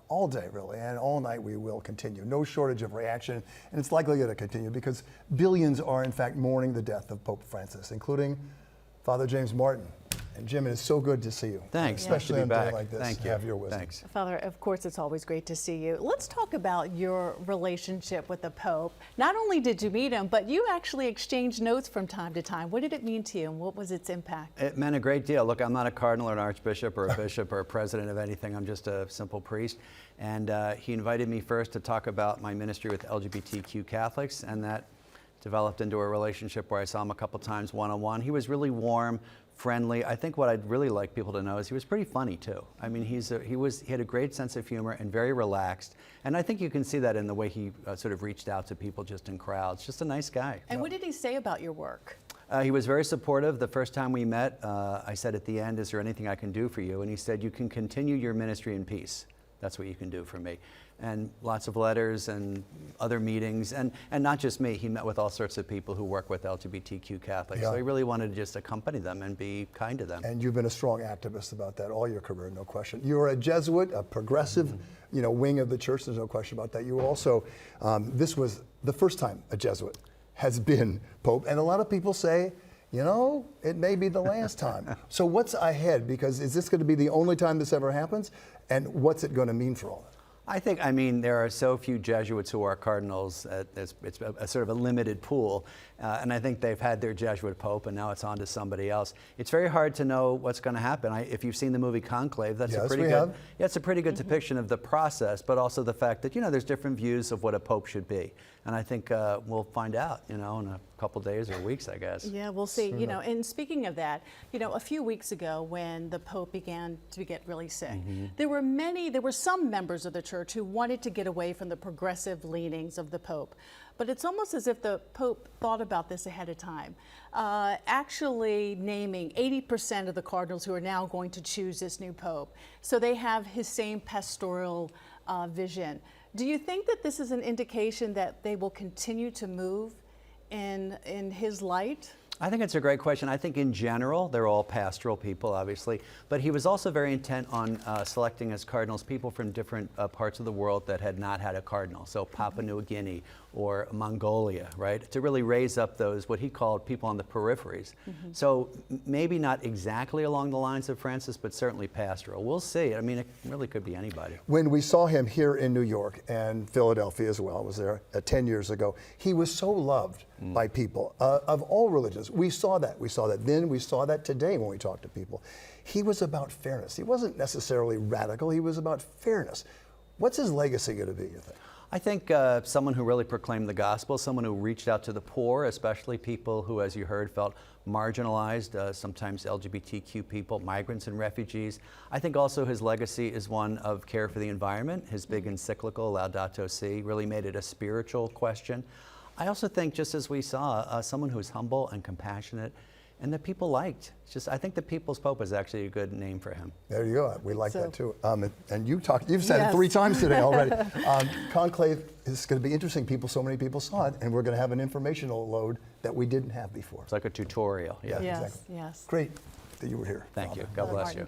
all day, really, and all night we will continue. No shortage of reaction, and it's likely going to continue because billions are, in fact, mourning the death of Pope Francis, including Father James Martin. And Jim, it is so good to see you. Thanks. Especially Nice to be on a day back. like this. Thank you. Have your wisdom. Thanks. Father, of course, it's always great to see you. Let's talk about your relationship with the Pope. Not only did you meet him, but you actually exchanged notes from time to time. What did it mean to you, and what was its impact? It meant a great deal. Look, I'm not a cardinal or an archbishop or a bishop or a president of anything. I'm just a simple priest. And he invited me first to talk about my ministry with LGBTQ Catholics, and that developed into a relationship where I saw him a couple times one-on-one. He was really warm, friendly. I think what I'd really like people to know is he was pretty funny too. I mean, he had a great sense of humor and very relaxed. And I think you can see that in the way he sort of reached out to people just in crowds. Just a nice guy. And what did he say about your work? He was very supportive. The first time we met, I said at the end, "Is there anything I can do for you?" And he said, "You can continue your ministry in peace. That's what you can do for me." And lots of letters and other meetings, and not just me. He met with all sorts of people who work with LGBTQ Catholics. Yeah. So he really wanted to just accompany them and be kind to them. And you've been a strong activist about that all your career, no question. You're a Jesuit, a progressive, wing of the church. There's no question about that. You also, this was the first time a Jesuit has been Pope, and a lot of people say, it may be the last time. So what's ahead? Because is this going to be the only time this ever happens? And what's it going to mean for all of us? I mean, there are so few Jesuits who are cardinals. It's a sort of a limited pool. And I think they've had their Jesuit Pope, and now it's on to somebody else. It's very hard to know what's going to happen. If you've seen the movie Conclave, that's a pretty good, it's a pretty good depiction of the process, but also the fact that, there's different views of what a Pope should be. And I think we'll find out, in a couple days or weeks, I guess. Yeah, we'll see. And speaking of that, a few weeks ago when the Pope began to get really sick, there were some members of the church who wanted to get away from the progressive leanings of the Pope. But it's almost as if the Pope thought about this ahead of time, actually naming 80% of the cardinals who are now going to choose this new Pope. So they have his same pastoral vision. Do you think that this is an indication that they will continue to move in his light? I think it's a great question. I think in general, they're all pastoral people, obviously, but he was also very intent on selecting as cardinals people from different parts of the world that had not had a cardinal, so Papua New Guinea or Mongolia, right, to really raise up those, what he called people on the peripheries. So maybe not exactly along the lines of Francis, but certainly pastoral. We'll see. I mean, it really could be anybody. When we saw him here in New York and Philadelphia as well, I was there 10 years ago, he was so loved by people of all religions. We saw that. We saw that then. We saw that today when we talked to people. He was about fairness. He wasn't necessarily radical. He was about fairness. What's his legacy going to be, you think? I think someone who really proclaimed the gospel, someone who reached out to the poor, especially people who, as you heard, felt marginalized, sometimes LGBTQ people, migrants and refugees. I think also his legacy is one of care for the environment. His big encyclical, Laudato Si, really made it a spiritual question. I also think, just as we saw, someone who's humble and compassionate and that people liked. I think the People's Pope is actually a good name for him. There you go. We like that too. And you've said it 3 times today already. Conclave is going to be interesting. So many people saw it, and we're going to have an informational load that we didn't have before. It's like a tutorial. Yeah. Yes, exactly. yes. Great that you were here. Thank you. Father. God bless you.